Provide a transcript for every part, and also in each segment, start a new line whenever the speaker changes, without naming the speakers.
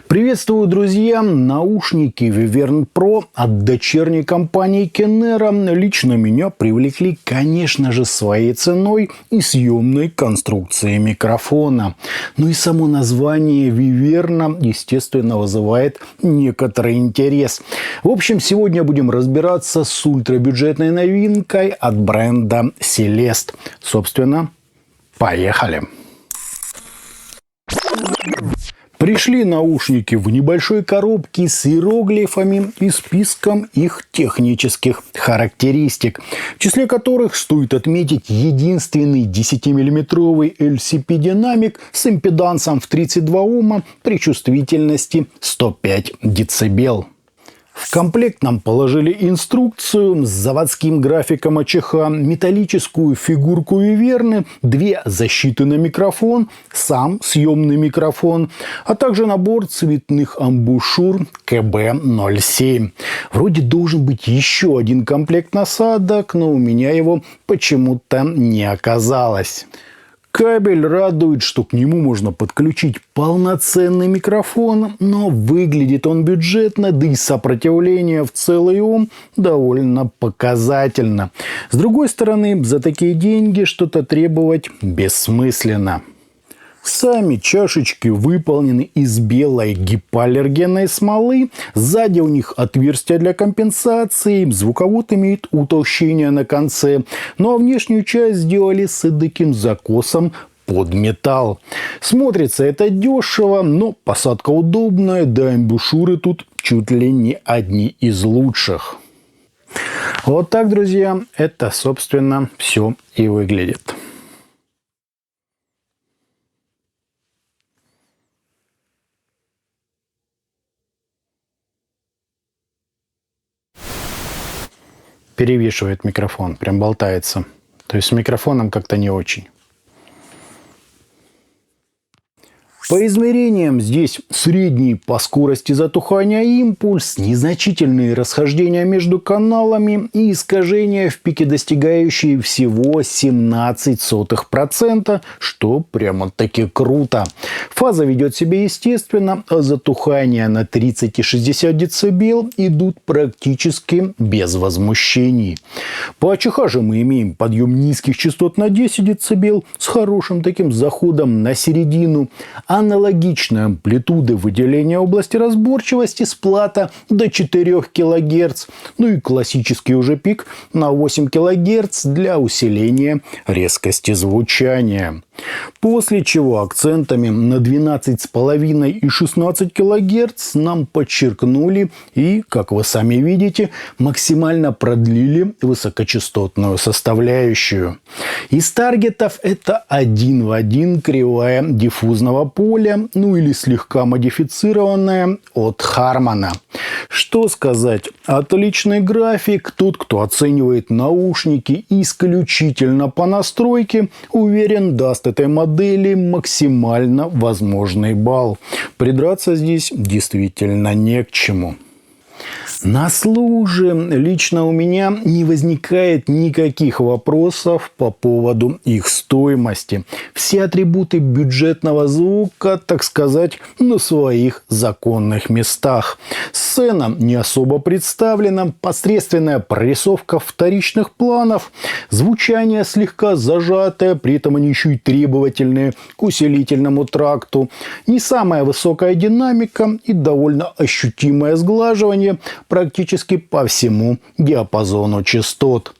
Приветствую, друзья! Наушники Vivern Pro от дочерней компании Kenera лично меня привлекли, конечно же, своей ценой и съемной конструкцией микрофона. Ну и само название Vivern, естественно, вызывает некоторый интерес. В общем, сегодня будем разбираться с ультрабюджетной новинкой от бренда Celeste. Собственно, поехали! Пришли наушники в небольшой коробке с иероглифами и списком их технических характеристик, в числе которых стоит отметить единственный 10-миллиметровый LCP-динамик с импедансом в 32 Ома при чувствительности 105 дБ. В комплект нам положили инструкцию с заводским графиком АЧХ, металлическую фигурку Виверны, 2 защиты на микрофон, сам съемный микрофон, а также набор цветных амбушюр КБ-07. Вроде должен быть еще один комплект насадок, но у меня его почему-то не оказалось. Кабель радует, что к нему можно подключить полноценный микрофон, но выглядит он бюджетно, да и сопротивление в целый Ом довольно показательно. С другой стороны, за такие деньги что-то требовать бессмысленно. Сами чашечки выполнены из белой гипоаллергенной смолы. Сзади у них отверстия для компенсации. Звуковод имеет утолщение на конце. Ну а внешнюю часть сделали с эдаким закосом под металл. Смотрится это дешево, но посадка удобная. Да, амбушюры тут чуть ли не одни из лучших. Вот так, друзья, это, собственно, все и выглядит. Перевешивает микрофон, прям болтается. То есть с микрофоном как-то не очень. По измерениям здесь средний по скорости затухания импульс, незначительные расхождения между каналами и искажения в пике, достигающие всего 0,17%, что прямо-таки круто. Фаза ведет себя естественно, а затухания на 30 и 60 дБ идут практически без возмущений. По АЧХ же мы имеем подъем низких частот на 10 дБ с хорошим таким заходом на середину. Аналогичная амплитуда выделения области разборчивости сплата до 4 кГц. Ну и классический уже пик на 8 кГц для усиления резкости звучания. После чего акцентами на 12,5 и 16 кГц нам подчеркнули и, как вы сами видите, максимально продлили высокочастотную составляющую. Из таргетов это 1 в 1 кривая диффузного поля, ну или слегка модифицированная от Harman. Что сказать? Отличный график. Тот, кто оценивает наушники исключительно по настройке, уверен, даст этой модели максимально возможный балл. Придраться здесь действительно не к чему. На слух же лично у меня не возникает никаких вопросов по поводу их стоимости. Все атрибуты бюджетного звука, так сказать, на своих законных местах. Сцена не особо представлена, посредственная прорисовка вторичных планов, звучание слегка зажатое, при этом они еще и требовательные к усилительному тракту, не самая высокая динамика и довольно ощутимое сглаживание практически по всему диапазону частот.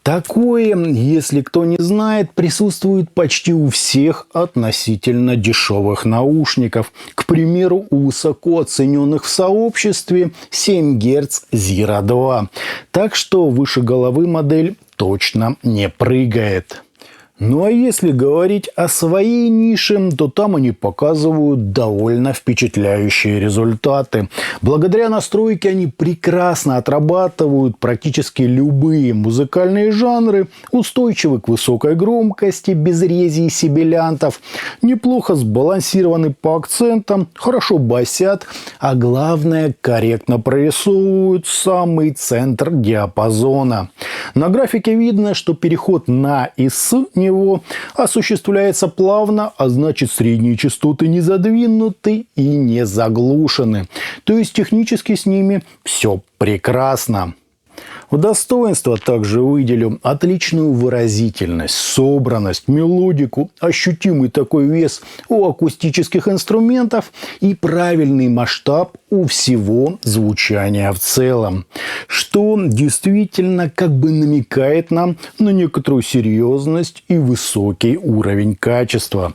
Такое, если кто не знает, присутствует почти у всех относительно дешевых наушников. К примеру, у высоко оцененных в сообществе 7 Гц Zero 2. Так что выше головы модель точно не прыгает. Ну а если говорить о своей нише, то там они показывают довольно впечатляющие результаты. Благодаря настройке они прекрасно отрабатывают практически любые музыкальные жанры, устойчивы к высокой громкости, без рези и сибилянтов, неплохо сбалансированы по акцентам, хорошо басят, а главное, корректно прорисовывают самый центр диапазона. На графике видно, что переход на и с него осуществляется плавно, а значит средние частоты не задвинуты и не заглушены. То есть технически с ними все прекрасно. В достоинство также выделю отличную выразительность, собранность, мелодику, ощутимый такой вес у акустических инструментов и правильный масштаб у всего звучания в целом, что действительно как бы намекает нам на некоторую серьезность и высокий уровень качества.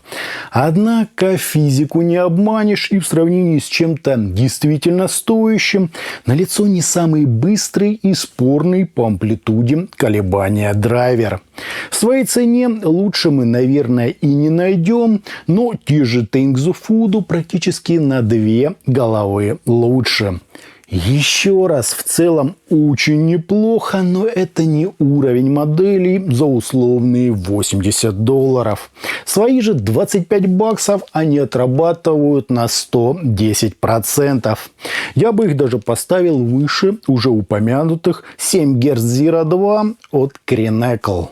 Однако физику не обманешь, и в сравнении с чем-то действительно стоящим налицо не самый быстрый и спорный по амплитуде колебания драйвер. В своей цене лучше мы, наверное, и не найдем, но те же Thanks Food практически на 2 головы лучше. Еще раз, в целом очень неплохо, но это не уровень моделей за условные $80. Свои же 25 баксов они отрабатывают на 110%. Я бы их даже поставил выше уже упомянутых 7 Гц Zero 2 от Crinacle.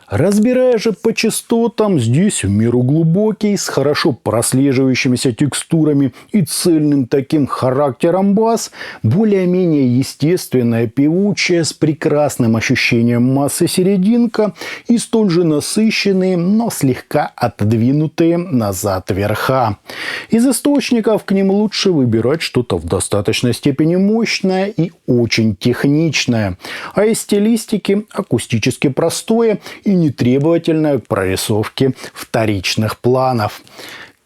Разбирая же по частотам, здесь в меру глубокий, с хорошо прослеживающимися текстурами и цельным таким характером бас, более-менее естественная, певучая, с прекрасным ощущением массы серединка и столь же насыщенные, но слегка отодвинутые назад верха. Из источников к ним лучше выбирать что-то в достаточной степени мощное и очень техничное, а из стилистики акустически простое и нетребовательная к прорисовке вторичных планов.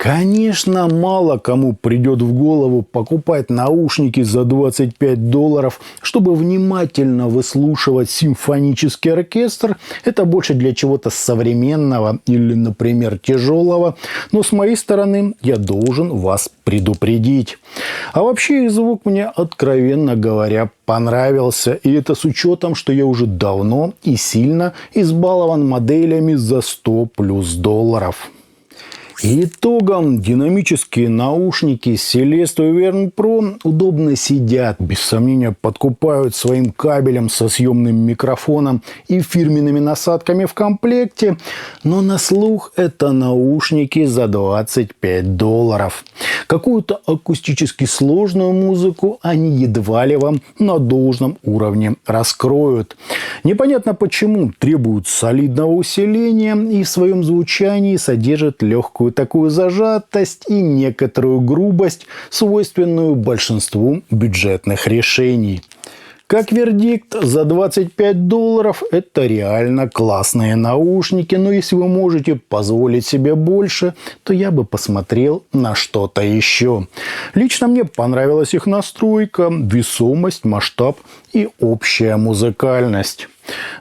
Конечно, мало кому придет в голову покупать наушники за $25, чтобы внимательно выслушивать симфонический оркестр. Это больше для чего-то современного или, например, тяжелого. Но с моей стороны я должен вас предупредить. А вообще их звук мне, откровенно говоря, понравился. И это с учетом, что я уже давно и сильно избалован моделями за $100+. Итогом динамические наушники Celeste Wyvern Pro удобно сидят, без сомнения подкупают своим кабелем со съемным микрофоном и фирменными насадками в комплекте, но на слух это наушники за $25. Какую-то акустически сложную музыку они едва ли вам на должном уровне раскроют. Непонятно почему требуют солидного усиления и в своем звучании содержат легкую такую зажатость и некоторую грубость, свойственную большинству бюджетных решений. Как вердикт, за $25 это реально классные наушники, но если вы можете позволить себе больше, то я бы посмотрел на что-то еще. Лично мне понравилась их настройка, весомость, масштаб и общая музыкальность.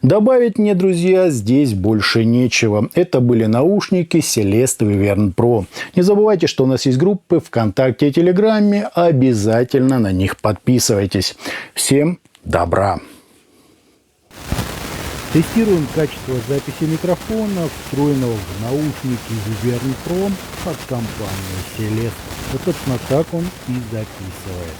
Добавить мне, друзья, здесь больше нечего. Это были наушники Celeste Wyvern Pro. Не забывайте, что у нас есть группы ВКонтакте и Телеграме. Обязательно на них подписывайтесь. Всем добра! Тестируем качество записи микрофона, встроенного в наушники Wyvern Pro от компании Celeste. Вот, собственно, так он и записывает.